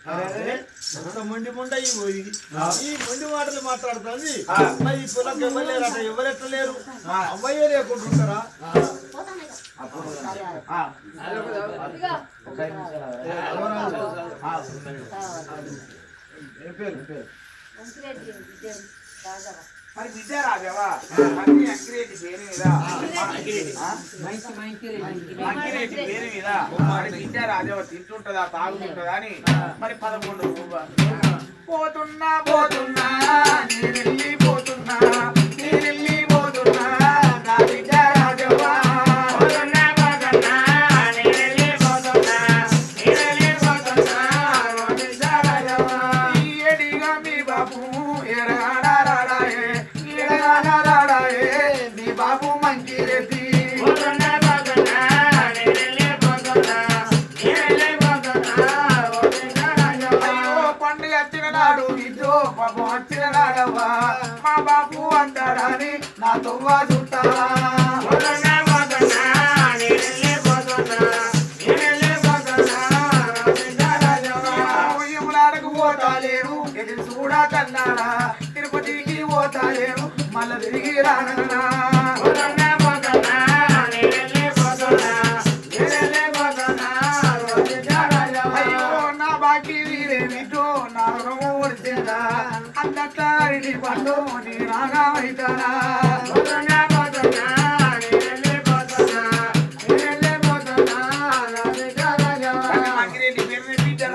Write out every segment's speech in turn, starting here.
ఎంత మొండి ముండ ఈ మొండి మాటలు మాట్లాడుతుంది మరి ఈ పొలం ఎవరు ఎవరెట్లా లేరు అవ్వయ్యే లేకుండా ఉంటారా మరి బిడ్డ రాజావా మంచి అంకిరెడ్డి పేరు మీద మంకిరెడ్డి పేరు మీద మరి బిడ్డ రాజావా తింటుంటదా తాగుతుంటదా అని మరి 11 రూపాయలు పోతున్నా పోతున్నా నేనెళ్ళి పోతున్నా నేనెళ్ళి పోతున్నా నా బిడ్డ రాజావా బాబు మంచి రెడ్డి పండుగ వచ్చిన నాడు ఇదో పాపం వచ్చిన నాడవా మా బాబు అంటారని నా తొవ్వ చుట్టారా పోతాలేరు ఎదురు చూడా కన్నారా తిరుపతికి పోతాలేరు మళ్ళా తిరిగి రానన్నా నా బాకీ వీరేమిటో నా రుణము ఒడిచేదా అన్నట్లా పండు నీ రాగా అవుతానా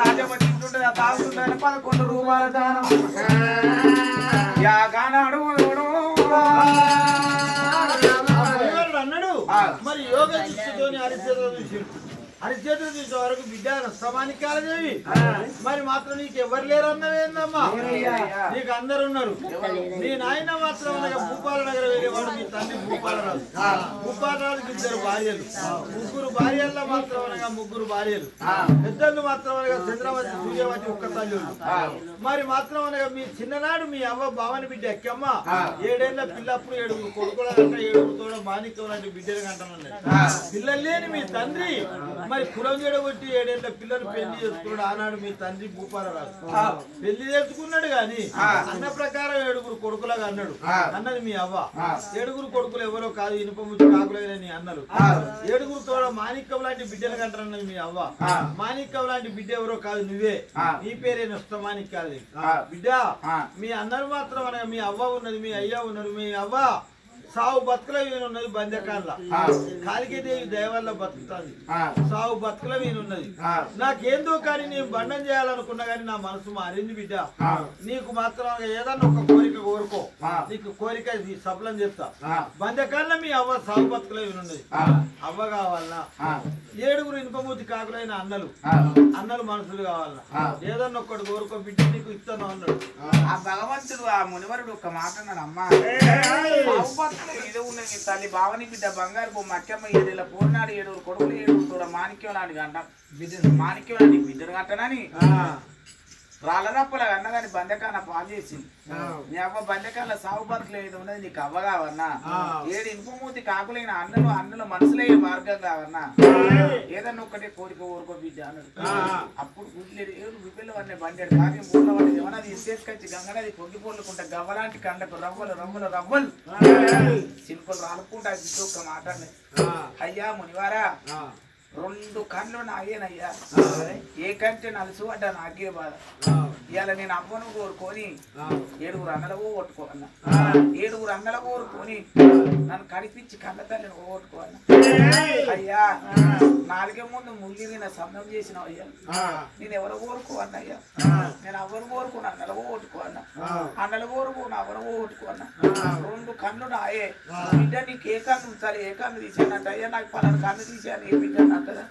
రాజపతి తాగుతుందని 11 రూపాయల దానం యాగానాడు అన్నాడు మరి యోగ దృష్టితోని హరిచేతులు చూసే వరకు బిడ్డ రస్తమానికాలదేవి మరి మాత్రం నీకు ఎవరు లేరు అన్నవేందమ్మా నీకు అందరు ఉన్నారు నీ నాయన మాత్రం భూపాల నగర వెళ్ళేవాడు మీ తండ్రి భూపాలరాజు భూపాలరాజుకి 2 భార్యలు 3 భార్యల్లో మాత్రం అనగా 3 భార్యలు పెద్దలు మాత్రం అనగా చంద్రవతి సూర్యవతి ఒక్క తల్లి మరి మాత్రం అనగా మీ చిన్ననాడు మీ అవ్వ భావని బిడ్డ ఎక్కమ్మ 7 ఏళ్ల పిల్లప్పుడు 7 కొడుకుల గంట 7 మాణిక్యం లాంటి బిడ్డలు గంటలున్నాయి పిల్లలు లేని మీ తండ్రి మరి కులం చెడగొట్టి 7 ఏళ్ల పిల్లలు పెళ్లి చేసుకున్నాడు ఆనాడు మీ తండ్రి భూపాలరాజు పెళ్లి చేసుకున్నాడు గాని అన్న ప్రకారం 7 కొడుకులాగా అన్నాడు అన్నది మీ అవ్వ 7 కొడుకులు ఎవరో కాదు ఇనుపముచ్చి కాకులని అన్నారు 7 తోడ మాణిక్యం లాంటి బిడ్డలు కంటారన్నది మీ అవ్వ మాణిక్యం లాంటి బిడ్డ ఎవరో కాదు నువ్వే నీ పేరే నష్టమాణిక్యాలది బిడ్డ మీ అన్నలు మాత్రం అనగా మీ అవ్వ ఉన్నది మీ అయ్య ఉన్నారు మీ అవ్వ సావు బతుకుల వీనున్నది బంధకాల కాళికేదేవి దయ వల్ల బతుకుతుంది సావు బతుకుల వీనున్నది నాకేందో కానీ నేను బంధం చేయాలనుకున్నా కానీ నా మనసు మారింది బిడ్డ నీకు మాత్రం ఏదన్నా ఒక కోరిక కోరుకో నీకు కోరిక సఫలం చెప్తా బంధకాల మీ అవ్వ సావు బతుకుల వీనున్నది అవ్వ కావాలన్నా 7 ఇనుపమూర్తి కాకులైన అన్నలు మనసులు కావాలన్నా ఏదన్నా ఒక్కటి కోరుకో బిడ్డ నీకు ఇస్తాను అన్నాడు ఆ భగవంతుడు ఆ మునివరుడు ఒక మాట అన్నాడు అమ్మా ఇదే ఉన్నది తల్లి భావని బిడ్డ బంగారు బొమ్మ అక్కమ్మ 7 ఏళ్ల పూర్ణాడు 7 కొడుకులు 7 కూడా మాణిక్యం లాంటి గంట మాణిక్యం లాంటి బిడ్డను గంటనని రాళ్ళరప్పల అన్నగాని బంధకాన పాలు చేసింది నీ అవ్వ బంధకాల సాగు బతుకులు ఏది ఉన్నది నీకు అవ్వ కావన్నా 7 ఇనుపమూర్తి కాకులైన అన్నలు మనసులైన మార్గం కావన్నా ఏదన్నా ఒక్కటే కోరిక ఊరుకో బిడ్డ అన్నాడు అప్పుడు గుడ్లేడు 7 రూపాయలు వాడిని బండాడు కావ్యం పూర్ణ వాడి ఏమన్నది ఇసుకొచ్చి గంగనది పొంగిపోలుకుంటా గవ్వలాంటి కండకు రవ్వలు శిల్పలు రాలుకుంటా బిడ్డ ఒక్క మాటనే అయ్యా మునివారా 2 కళ్ళు నాగేనయ్యా ఏ కంటే నలుసు అంటే నాకే బాధ ఇవాళ నేను అమ్మను కోరుకొని 7 అన్నలకు కొట్టుకోవన్నా 7 అన్నలకు కోరుకొని నన్ను కడిపించి కళ్ళ తల్లిని కొట్టుకోవన్నా అయ్యా 4 ముందు ముగిరిన సందం చేసినావు అయ్యా నేను ఎవరు కోరుకోవన్నా అయ్యా నేను ఎవరు కోరుకుని అన్నలకు కొట్టుకోవన్నా అన్నలు కోరుకుని ఎవరు కొట్టుకోవన్నా 2 కళ్ళు నాయే బిడ్డ నీకు ఏ కన్ను ఉంచాలి ఏ కన్ను తీసానంట అయ్యా నాకు పలానా కన్ను తీసాను ఏ బిడ్డ అంటదా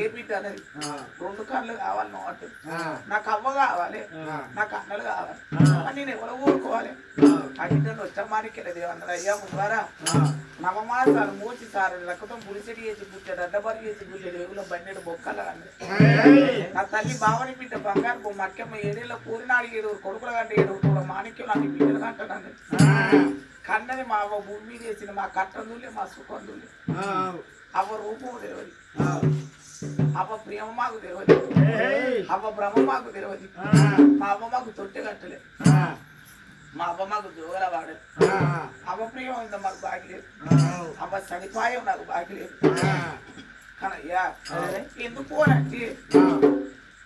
ఏ బిడ్డ అనేది 2 కళ్ళు కావాలి నువ్వు అంటే నాకు అవ్వ కావాలి నాకు అన్నలు కావాలి నేను ఎవరు ఊరుకోవాలి ఆ బిడ్డను వచ్చమానికెళ్ళదు అన్నది అయ్యా ద్వారా నవమాసాలు మూచి సారు రక్తం పులిసెడి వేసి పుట్టాడు అడ్డబరి వేసి పుట్టాడు ఎగులో బండెడు బొక్కలు అన్నది నా తల్లి భావని బిడ్డ బంగారు బొమ్మ అక్కమ్మ 7 ఏళ్ల పూరినాడు 7 కొడుకులు కంటే 7 కూడా మాణిక్యం లాంటి బిడ్డలు కంటాడు కన్నది మా అవ్వ భూమి మీద వేసిన మా కట్టందులే మా సుఖందులే అవ్వ రూపం తెలియదు అవ్వ ప్రేమ మాకు తెలియదు, అవ్వ భ్రమ మాకు తెలియదు. మా అవ్వ మాకు తొట్టె కట్టలే, మా అవ్వ మాకు జోగల వాడలేదు. అవ్వ ప్రేమ ఉందా మాకు బాకి లేదు, అవ్వ సదుపాయం నాకు బాకి లేదు. కానీ అయ్యా ఎందుకు అంటే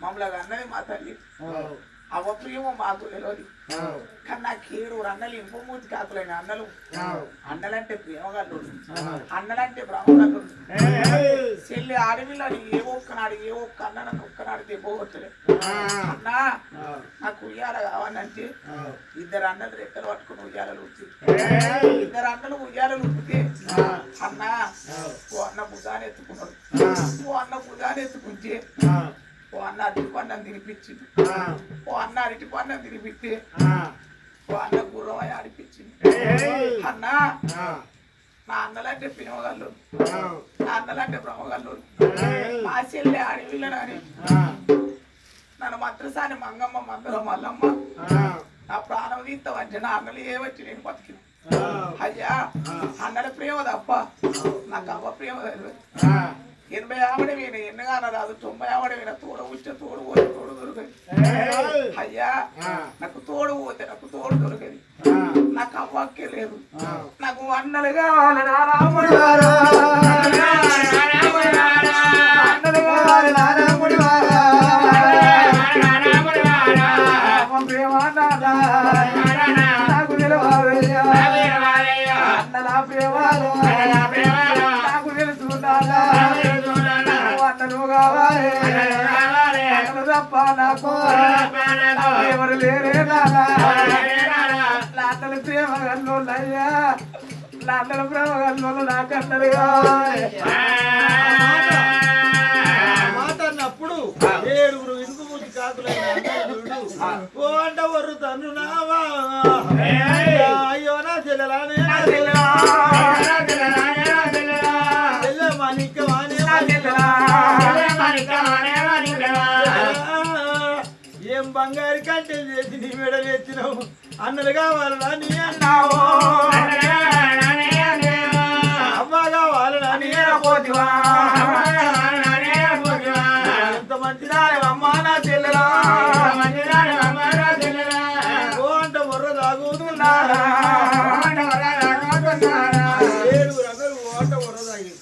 మమ్మల్ని అన్నది మా తల్లి, అవ్వ ప్రేమ మాకు తెలియదు. కానీ నాకు 7 అన్నలు ఇంపమూతి కాకులైన అన్నలు. అన్నలంటే ప్రేమగాళ్ళు, అన్నలంటే బ్రహ్మగాళ్ళు. చెల్లి ఆడవిల్లని ఏ ఒక్క అన్న నన్ను ఒక్కనాడు తెప్పగొట్టలే. అన్నా నాకు ఉయ్యాల కావాలంటే 2 అన్నలు రెక్కలు పట్టుకుని ఉయ్యాలలు ఉట్టి, 2 అన్నలు ఉయ్యాలలు ఉట్టితే అన్నా ఓ అన్న భుజాన్ని ఎత్తుకున్నాడు, ఓ అన్న భుజాన్ని ఎత్తుకుంటే ఓ అన్న అరటి పండుగ తినిపించింది, ఓ అన్న అరటి పండుగ తినిపిస్తే ఓ అన్న గుర్రమై ఆడిపించింది. అన్నా నా అన్నలంటే ప్రేమగాళ్ళు, నా అన్నలంటే బ్రహ్మగాళ్ళు. మా చెల్లె అడవిళ్ళని నన్ను మంత్రసాని మంగమ్మ మందరం మల్లమ్మ నా ప్రాణం తీస్తావంటే నా అన్నలు ఏవచ్చి నేను బతికిన. అయ్యా అన్నల ప్రేమ తప్ప నాకు అవ్వ ప్రేమ తెలియదు. 80 ఆవిడ వీణ ఎన్నగాన రాదు, 90 ఆవిడ వీణ తోడు ఉచ్చ తోడు పోతే తోడు దొరకదు. అయ్యా నాకు తోడు పోతే నాకు తోడు దొరకదు, నాకు అవ్వక్కే లేదు. నాకు అన్నలు కావాలి రాముడు వారా, అన్నలు కావాలి రాముడు వారా, ప్రేమ నాకు నిలవాలయ్యా, అన్నల ప్రేమాలు నాకు తెలుసుకున్నారా, అన్నలు కావాలి అన్నలు తప్ప నాకు ఎవరు లేరే నాన్న. అన్నల ప్రేమ గల్లోళ్ళు అయ్యా, అన్నల ప్రేమ గల్లోళ్ళు నాకు అన్నలు కావాలి. మాట అన్నప్పుడు 7 ఇనుపమూతి కాకులైన అన్నలు ఓ అంట వరు తను నావా, అయ్యో నా చెల్లెలానే ఏం బంగారు కంటే చేసి నీ మెడలు ఎత్తినావు, అన్నలు కావాలనా నీ అన్నావు, అవ్వ కావాలనా నీ పోతివా, ఎంత మంచిదాని అమ్మా నా చెల్లెలా, ఓ అంట బొర్ర తాగుతున్నారా, 7 రకాలు ఓట బొర్ర తాగి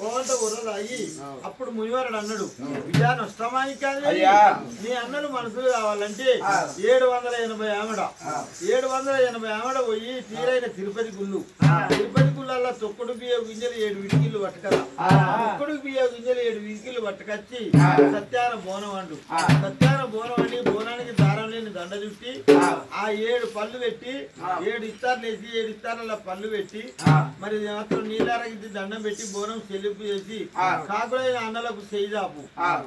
ఓట బొర్ర తాగి అప్పుడు మునివారుడు అన్నాడు, విజయ నష్టమానికి కాదు నీ అన్నలు మనసులు కావాలంటే 780 ఆమెడ 780 ఆమెడ పోయి తీరైన తిరుపతి గుళ్ళు, తిరుపతి గుళ్ళల్లో తొక్కుడు బియ్య గింజలు 7 విడికిళ్ళు పట్టుకరా, తొక్కుడు బియ్య గింజలు 7 విడికిళ్ళు పట్టుకొచ్చి సత్యాన బోనం అండు, సత్యాన బోనం అండి బోనానికి దారం లేని దండ చుట్టి ఆ 7 పళ్ళు పెట్టి 7 ఇత్తార్లు వేసి 7 ఇత్తార్ల పళ్ళు పెట్టి మరి మాత్రం నీళ్ళారగిద్ది దండం పెట్టి బోనం చెల్లింపు చేసి కాకులైన అన్నలకు చేయి దాపు,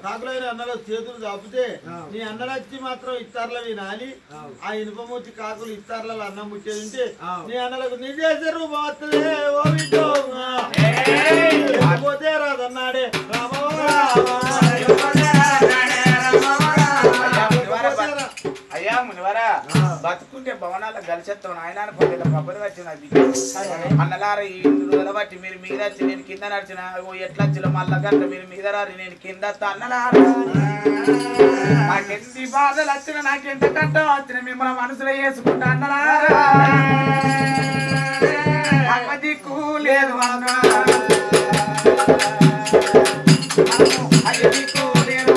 కాకులైన అన్నలకు చేతులు దాపితే నీ అన్నలచ్చి మాత్రం ఇత్తార్లవి నాని ఆ ఇనుపమూర్తి కాకులు ఇత్తార్లలో అన్నం ముట్టేది ఉంటే నీ అన్నలకు నిజేసరు పోతే పోతే రాదన్నాడే అయ్యా మునివరా బతుకుంటే భవనాల గలిచెత్తాం ఆయన పొద్దుల కబురు వచ్చినది. అన్నలారా ఈ రోజుల బట్టి మీరు మీద వచ్చి నేను కింద నడిచిన ఎట్లా వచ్చిన మళ్ళా గంట మీరు మీద రారి నేను కింద అన్నలారా నాకెన్ని బాధలు వచ్చిన నాకెంత కట్టం వచ్చిన మిమ్మల్ని మనసులో వేసుకుంటా అన్నలారా అమ్మ దిక్కు లేదు అయ్య దిక్కు లేదు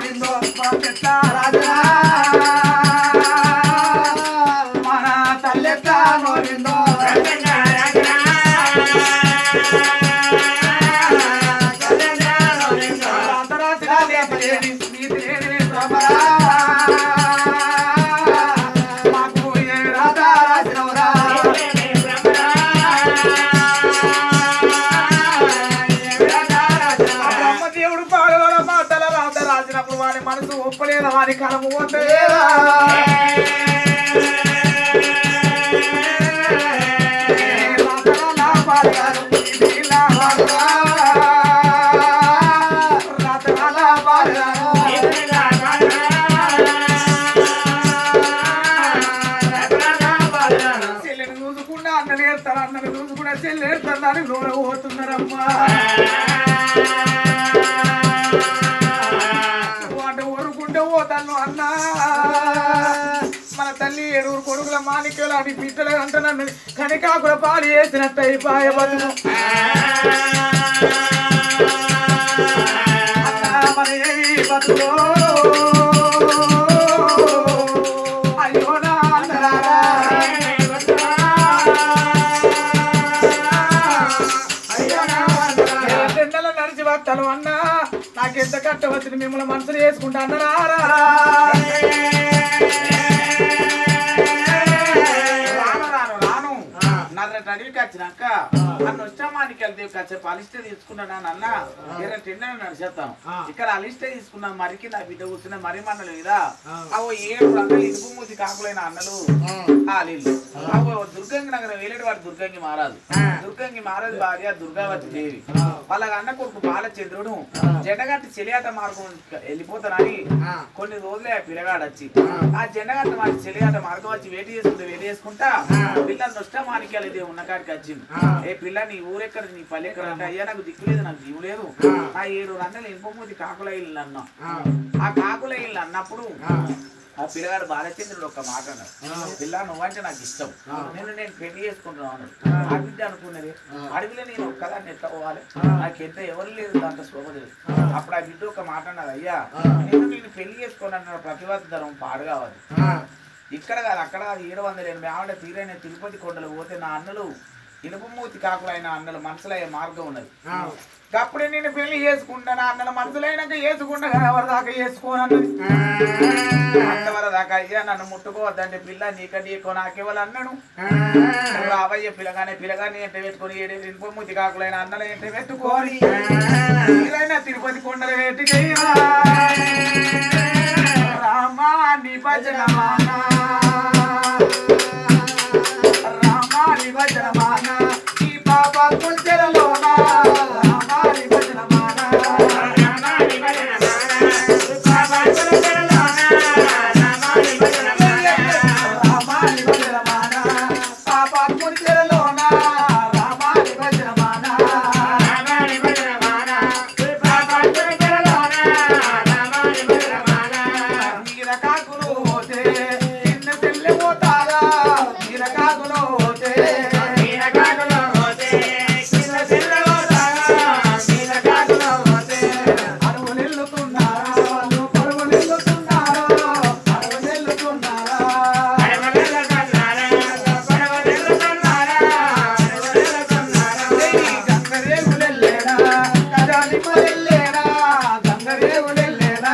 Lindo వారి కలము పోతే చెల్లెని చూసుకుండా అన్నని ఏడతారు అన్నని చూసుకుండా చెల్లి ఏడుతారని నూనె పోతున్నారమ్మా వాటి ఊరుకుంటే పోతాను అన్నా మన తల్లి ఏడుగురు కొడుకుల మాణిక్యాలు అని పిట్టలు అంటున్నాను కనికాకుల పాలు వేసినట్టు అయిపోయే బతుకు మన ఏవి బతుకు అయ్యో నా అన్నరారా ఎండలో నడిచి వస్తాను అన్నా నాకెంత కట్టవచ్చుని మిమ్మల్ని మనసులు వేసుకుంటా అన్నరారా అడవికి వచ్చినాక నన్ను వచ్చామానికి వెళ్తే కాసేపు అలిస్తే తీసుకున్నాను అన్న వేరే తిండి నడిచేస్తాను ఇక్కడ అలిస్తే తీసుకున్నాను మరికి నా బిడ్డ కూర్చున్న మరి మండలు కదా అవో 7 రంగులు ఇనుపు మూతి కాకులైన అన్నలు ఆలీళ్ళు అవో దుర్గంగి నగరం వేలేడు వాడు దుర్గంగి మహారాజు భార్య దుర్గావతి దేవి వాళ్ళ అన్న కొడుకు బాలచంద్రుడు జెండగట్టి చెలియాట మార్గం వెళ్ళిపోతానని కొన్ని రోజులే ఆ పిల్లగాడు వచ్చి ఆ జెండగట్ట మారి చెలియాట మార్గం వచ్చి వేటి చేసుకుంటా పిల్లలు నొష్ట మాణిక్యాలు ఇదే ఉన్న కాడికి వచ్చింది ఏ పిల్ల నీ ఊరెక్కడ నీ పల్లె ఎక్కడ అంటే అయ్యా నాకు దిక్కు లేదు నాకు జీవు లేదు ఆ 7 రంగులు ఇనుపమూతి కాకుల ఇల్లు అన్నా ఆ కాకుల ఇల్లు అన్నప్పుడు ఆ పిల్లగాడు బాలచంద్రుడు ఒక మాట అన్నాడు పిల్ల నువ్వంటే నాకు ఇష్టం నేను పెళ్లి చేసుకుంటున్నాను ఆ బిడ్డ అనుకున్నది అడవిలో నేను ఒక్కదాన్ని ఎట్లా పోవాలి నాకు ఎంత ఎవరు లేదు దాంట్లో శోభ లేదు అప్పుడు ఆ బిడ్డ ఒక మాట అన్నది అయ్యా నేను పెళ్లి చేసుకోవాలన్న ప్రతివాద ధరం పాడు కావాలి ఇక్కడ కాదు అక్కడ కాదు 780 ఆవిడ తీరైన తిరుపతి కొండలు పోతే నా అన్నలు ఇనుపమూతి కాకులైన అన్నలు మనసులయ్యే మార్గం ఉన్నది అప్పుడే నేను పెళ్లి చేసుకుంటాను అన్నల మనసులైనాక చేసుకుంటా ఎవరి దాకా చేసుకోనన్నది అంతవర దాకా అయ్యా నన్ను ముట్టుకోవద్దంటే పిల్ల నీకో నాకెవరు అన్నాడు రావయ్య పిల్లగాని ఎంట పెట్టుకొని 7 ఇనుపమూతి కాకులైన అన్నలు ఎంట పెట్టుకోని తీరైన తిరుపతి కొండలు వేటికయ్యా రామా నీ భజన మానా రామా నీ భజన మానా ఈ బాబా కుంచెలలోనా రామా నీ భజన మానా రామా నీ భజన మానా బాబా కుంచెలలోనా రామా నీ భజన మానా రామా నీ భజన మానా బాబా కుంచెలలోనా రామా నీ భజన మానా రామా నీ భజన మానా బాబా కుంచెలలోనా రామా నీ భజన మానా కాకులు పోతే చిన్న చెల్లె పోతారా మీర కాకులు పోతే చిన్న చెల్లె పోతారా మీర కాకులు పోతే అడవులు వెళ్తున్నారా వాళ్ళు పరువులు వెళ్తున్నారా అడవులు వెళ్తున్నారా గంగరేవులు వెళ్ళేరా కజానిమ వెళ్ళేరా గంగరేవులు వెళ్ళేరా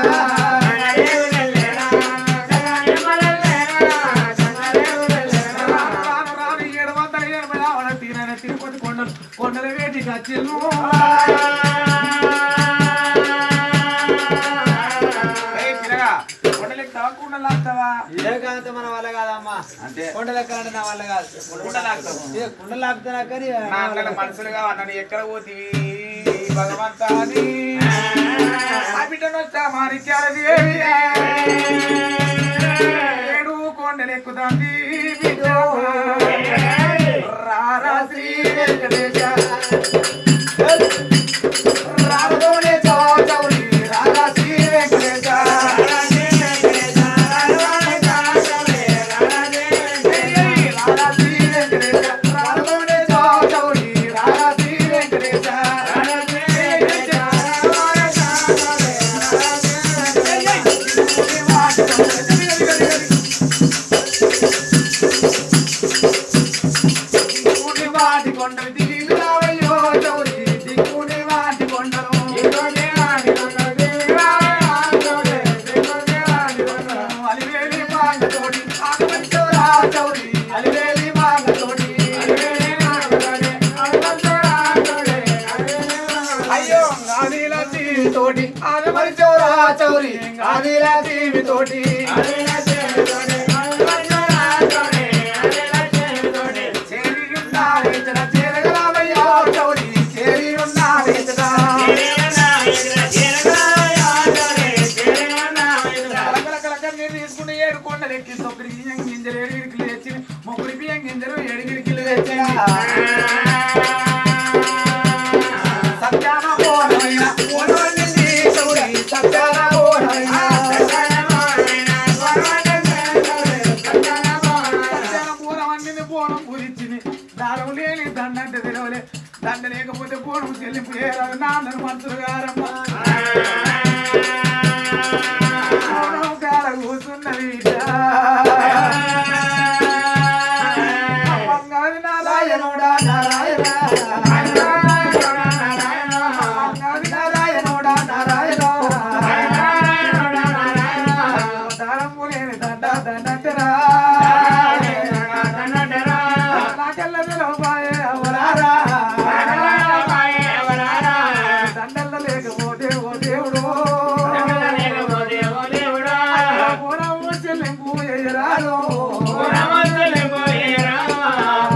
తిరుపతి కొండల వేటికి వచ్చిల్లు కొండలెక్కి కుండలాగుతావా ఇదే కాదు మన వల్ల కాదమ్మా అంటే కొండలెక్కాలంటే నా వల్ల కాదు కుండలాగుతున్నా కానీ మనసులుగా అన్నాడు ఎక్కడ పోతివి భగవంతా అని ఆ బిడ్డను వచ్చా మాణిక్యాలది ఏడు కొండలెక్కుతాంది బిడ్డ రారా శ్రీ వెంకటేశ రారదోనే చౌరి రారా శ్రీ వెంకటేశ రారా శ్రీ వెంకటేశ రారదోనే చౌరి రారా శ్రీ వెంకటేశ వాటి కొండలు దిగి చౌరి ఆదిలా తీవి తోటి చేరగలవయ్యా చౌరి చేరి ఉన్నా వేచరా తీసుకుంటే 7 కొండలు ఎక్కి ఒకరి బియ్యం గింజలు 7 గిరికిలు తెచ్చి ముగ్గురి బియ్యం గింజలు 7 గిరికిలు తెచ్చి సత్యాన పోరైన పోరవన్నింది చౌరి సత్యాన పోరైన పోరవన్నింది పోనం పూజించింది దారం లేని దండంటే తెలవలే దండ లేకపోతే పోనం చెల్లింపు ఏరాదు నాన్నను మంత్రులు గారమ్మ కూర్చున్నది నారాయణోడా నారాయణ నారాయణోడా నారాయణ దారము లేని దండ దండరా నాకెళ్ళ బాయే అవరారా దండల్ల లేకపోతే ఓ దేవుడు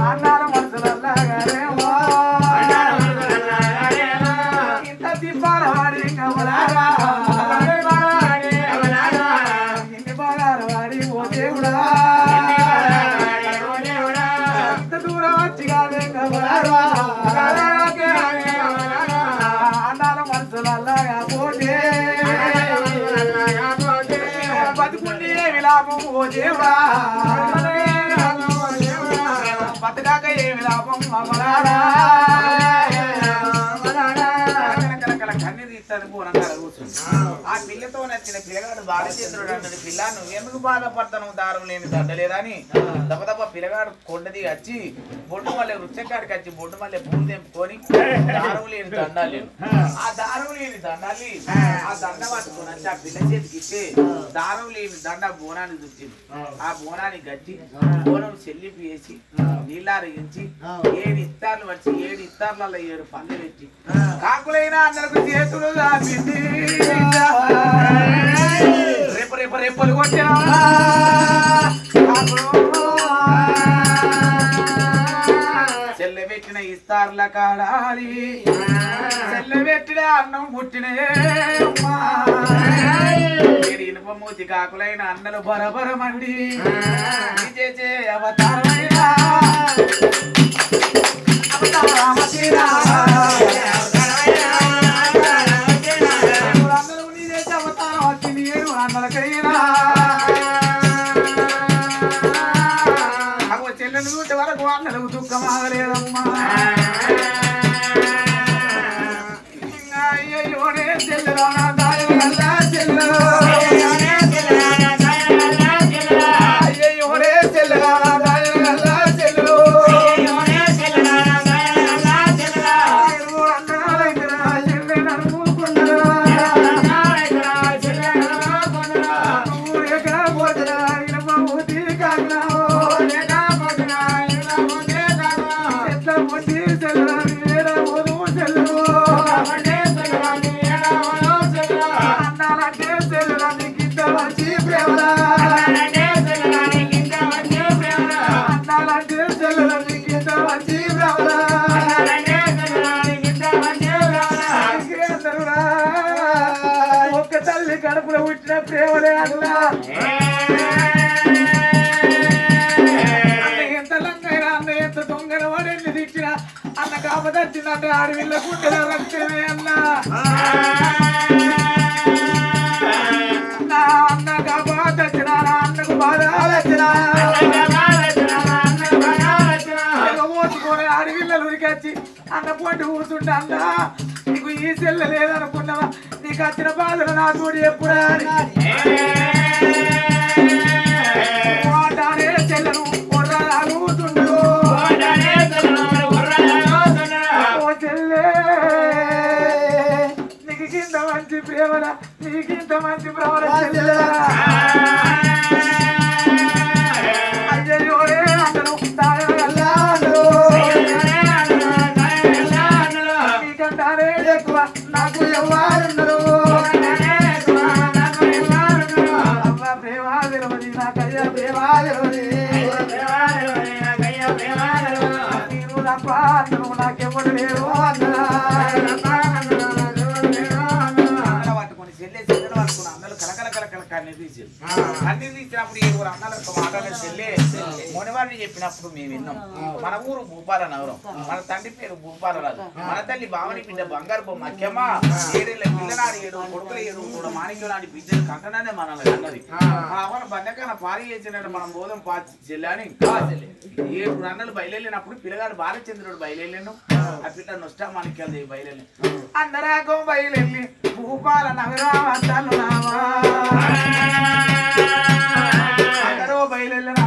అన్నాల మనసులల్లాగారేమో ఇంత తిప్పాలవాడి కమలారా ఇన్ని బాగారు వాడి ఓ దేవుడా ఇంత దూరం వచ్చి కాదే కమలారా అన్నాల మనసులల్లాగా పోతే బతుకుండి ఏమి లాభం ఓ దేవుడా బతకాక ఏమి లాభం అమలారా కన్నీరు తీస్తాను పూరంగా కూర్చుంది ఆ పిల్లతో నచ్చిన పిల్లగాడు బాలచంద్రుడు అన్నది పిల్ల నువ్వు ఎందుకు బాధపడతాను దారం లేని దండలేదా అని దప్ప పిల్లగాడు కొండది వచ్చి బొడ్డు మళ్ళీ వృక్షకాడికి వచ్చి బొడ్డు మళ్ళీ పూలు తెంపుకొని దారం లేని దండాలి ఆ దారం లేని దండాలి ఆ దండ పట్టుకొని వచ్చి ఆ పిల్ల చేతికి ఇస్తే దారం లేని దండ బోనాన్ని దుచ్చింది ఆ బోనాన్ని గచ్చి బోనం చెల్లిపి వేసి నీళ్ళారగించి 7 ఇత్తార్లు వచ్చి 7 ఇత్తార్లలో 7 పళ్ళు పెట్టి కాకులైనా అందరికి చేతులు దాపింది రేపు రేపు రేపలు కొట్టా చెల్లె పెట్టిన ఇస్తార్ల కాడాలి చెల్లె పెట్టిన అన్నం పుట్టిన ఇనుప మూతి కాకులైన అన్నలు బరబరమండి చేసే అవతారమైన అందరూ నీ చేసే అవతారం వచ్చింది ఏడు అన్నలకైనా చెల్లెలు చూసే వరకు అన్నలకు దుఃఖం ఆగలేదమ్మా అయ్యోనే చెల్లెలా దాయవల్లా చెల్లెలు అయ్యోనే చెల్లెలా దాయవల్లా చెల్లెలు ఒక్క తల్లి కడుపులో పుట్టిన ప్రేమలే అన్నా ఎంత లంగైనా అన్న ఎంత దొంగన వాడెన్ని తిట్టినా అన్న కాపదచ్చినట్టు అడవిల్ల గుండెల రక్తమే అన్నా అన్న కాపదచ్చినా అన్నకు బాధలు వచ్చినా మోసుకొని అడవిళ్ళ ఉరికొచ్చి అన్న పొంటి కూర్చుంటే అన్న నీకు ఈ చెల్ల లేదనుకున్నావా నీకు వచ్చిన బాధలు నా తోడు ఎప్పుడా చెల్లను కూర్చుంటారు ఓ చెల్లే నీకు కింద మంచి ప్రేమల నీకింత మంచి ప్రవర చెల్లె అయ్యో అందరూ నీకంటారే ఎక్కువ నాకు ఎవరున్నారు నాకెవరు లేరు పట్టుకొని చెల్లె చెల్లెలు పట్టుకుని అన్నలు కలకల కలకల కన్నీరు తీసారు కన్నీరు తీసినప్పుడు ఏడుగురు అన్నలకు మాట్లాడిన చెల్లె మొనవాడిని చెప్పినప్పుడు మేము విన్నాం మన ఊరు భూపాల నగరం మన తండ్రి పేరు భూపాలరాజు మన తల్లి భావని బిడ్డ బంగారు బొమ్మ అక్కమ్మ ఏడేళ్ళ పిల్లనాడు ఏడు కొడుకుల ఏడు కూడా మాణిక్యం నాటి బిడ్డలు కంటనే మనల్ని అన్నది అవన బండకన పారి చేసినట్టు మనం బోధం పాచి చెల్లని ఏడు అన్నలు బయలుదేరినప్పుడు పిల్లగాడు బాలచంద్రుడు బయలుదేరాను ఆ పిల్ల నొష్ట మాణిక్యాలు దేవి బయలుదేరి అందరాగం బయలుదేరి భూపాల నగరం అద్దలు రావా అందరూ బయలుదేరా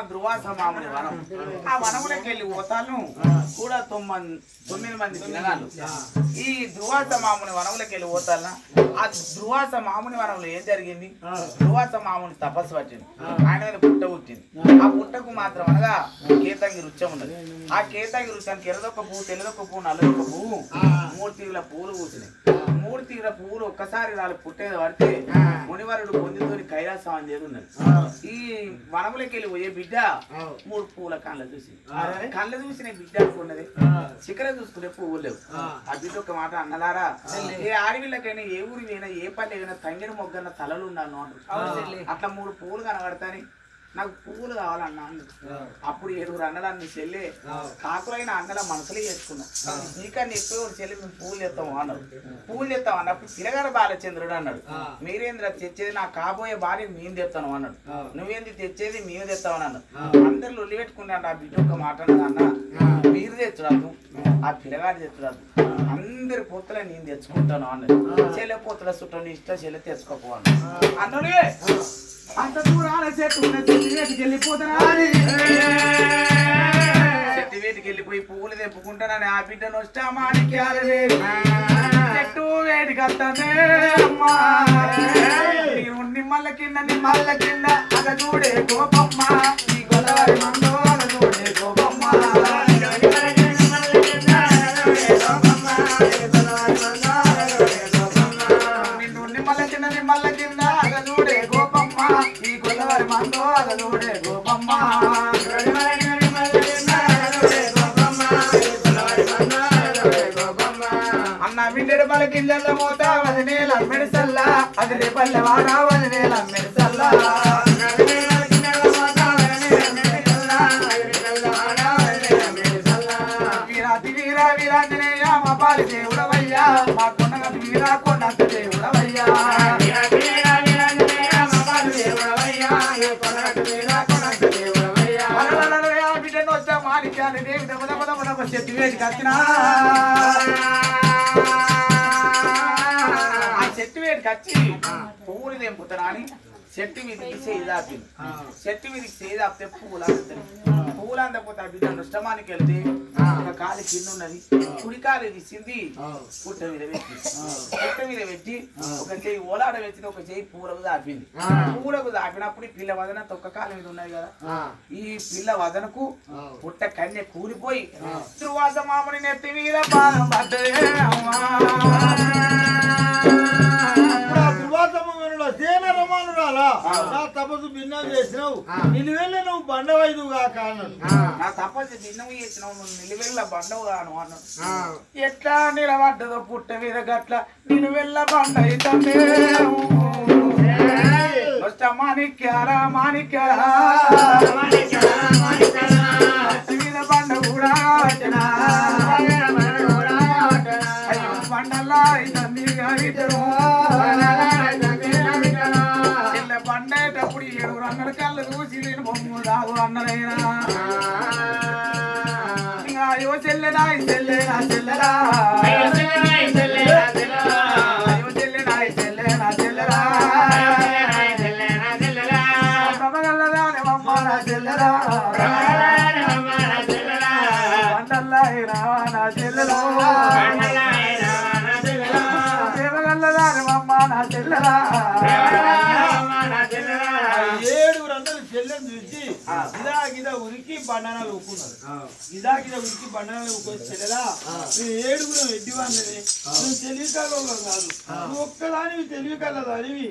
ధృవాసమాముని వనం ఆ వనములకి వెళ్ళి పోతాను కూడా 9 మంది పిల్లగాళ్ళు ఈ ధృవాసమాముని వనములకి వెళ్ళి పోతాను ఆ ధృవాసమాముని వనంలో ఏం జరిగింది ధృవాసమాముని తపస్సు పట్టింది ఆయన మీద పుట్ట పుట్టింది ఆ పుట్టకు మాత్రం అనగా కేతంగి రుచ్చం ఉన్నది ఆ కేతంగి రుచానికి ఎర్రదొక్క పువ్వు తెల్లదొక్క పువ్వు నల్లదొక్క పువ్వు 3 తీగల పువ్వులు పూసినాయి 3 తీగల పువ్వులు ఒక్కసారి వాళ్ళు పుట్టేది పడితే మునివరుడు పొందితోని కైలాసం అని చేరున్నది ఈ వనములకి వెళ్ళి పోయే బిడ్డ 3 పువ్వుల కళ్ళ చూసి కళ్ళ చూసిన బిడ్డ అనుకున్నది చికెర చూసుకునే పువ్వులు లేవు ఆ బిడ్డ ఒక మాట అన్నలారా ఏ ఆడవిళ్ళకైనా ఏ ఊరి అయినా ఏ పల్లె అయినా తంగిడి మొగ్గన్న తలలు ఉన్నాను అట్లా 3 పువ్వులు కనబడతాని నాకు పువ్వులు కావాలన్నా అప్పుడు 7 అన్నలన్నీ చెల్లి కాకులైన అన్నల మనసులే చేసుకున్నాం నీకన్నా ఎక్కువ చెల్లి మేము పువ్వులు తెస్తాము అన్నారు పువ్వులు తెస్తాం అన్నప్పుడు పిల్లగాడు బాలచంద్రుడు అన్నాడు మీరేంద్ర తెచ్చేది నా కాబోయే భార్య మేము తెస్తాను అన్నాడు నువ్వేంది తెచ్చేది మేము తెస్తామని అన్నాడు అందరు లొల్లి పెట్టుకున్నాడు ఆ బిడ్డ ఒక మాట అన్న మీరు తెచ్చురాదు ఆ పిల్లగాడు తెచ్చురాదు అందరి పొత్తుల నేను తెచ్చుకుంటాను అన్నాడు చెల్లె పొత్తుల చుట్టూ నీ ఇష్టం చెల్లె తెచ్చుకోపో అన్నాడు అన్నుడే అంత దూరాల చెట్టు వేటికి వెళ్ళిపోతానా చెట్టు వేటికి వెళ్ళిపోయి పువ్వులు తెప్పుకుంటానని ఆ బిడ్డను వస్తా మాణిక్యాలు చెట్టు వేడికి వస్తానే అమ్మా నిమ్మల కింద అగ చూడే గోపమ్మ ఈ గోదావరి మందో అగ చూడే గోపమ్మ నిమ్మల కింద అగ చూడే గోపమ్మ ఈ గోదావరి మందో అగ చూడే గోపమ్మ అన్న మిండెడు పలకిళ్ళ మోత వదినేల మెడిసల్లా అది రేపల్లె వాడ వదినేల మెడిసల్లా వీరాంజనేయ మా పాలి దేవుడవయ్యా మా కొండగ వీరా కొండంత దేవుడవయ్యా బిడ్డను వచ్చా మాణిక్యాలు దేవి దమ చెట్టు వేడికి వచ్చినా ఆ చెట్టు వేడికి వచ్చి పువ్వులు తెంపుతారా అని చెట్టు మీదకి చేయి దాపింది చెట్టు మీదకి చేయి దాపితే పువ్వులు అందుతాయి పువ్వులు అందకపోతే ఆ బిడ్డ నష్టమానికి వెళ్తే ఒక కాలు కింద ఉన్నది కుడి కాలు విసింది పుట్ట మీద పెట్టి ఒక చెయ్యి ఓలాడ పెట్టింది ఒక చెయ్యి పూలకు దాపింది పూలకు దాపినప్పుడు పిల్ల వదన తొక్క కాలు మీద ఉన్నది కదా ఈ పిల్ల వదనకు పుట్ట కన్య కూలిపోయి ధృవాస మాముని నెత్తి మీద పాదం పడ్డదే తపస్సు భిన్నం చేసినావు నిలువెళ్ళ నువ్వు బండవైదు కాక అన్నాడు. నా తపస్సు భిన్నం చేసినావు నువ్వు నిలువెళ్ళ బండవు గాను అన్నాడు. ఎట్లా నిలబడ్డదో పుట్ట మీద గట్ల నిలువెళ్ళ బండ అయితే మాణిక్యారా మాణిక్యారా మీద బండ కూడా బండల్లా పండేటప్పుడు 7 అన్నడు కళ్ళు చూసి నేను బొమ్మ రాదు అన్నదైనా అయ్యో చెల్లెనా చెల్లెనా చెల్లెరా అయ్యో చెల్లెనా చెల్లెనా చెల్లెరా ప్రభగల్లదాని మమ్మ నా చెల్లెరా పండల్లా నా చెల్లెరా దేవగల్లదాని మమ్మ నా చెల్లెరా 7 చెల్లెని చూసి గిదా గిదా ఉరికి బండనాలు ఊపుకున్నారు. గిదా గిదా ఉరికి బండనాలు ఊపుకొని చెల్లెలా నువ్వు 7 ఎడ్డివాడిని నువ్వు తెలివి కలవు కాదు, నువ్వు ఒక్కదానివి తెలివి కలదానివి.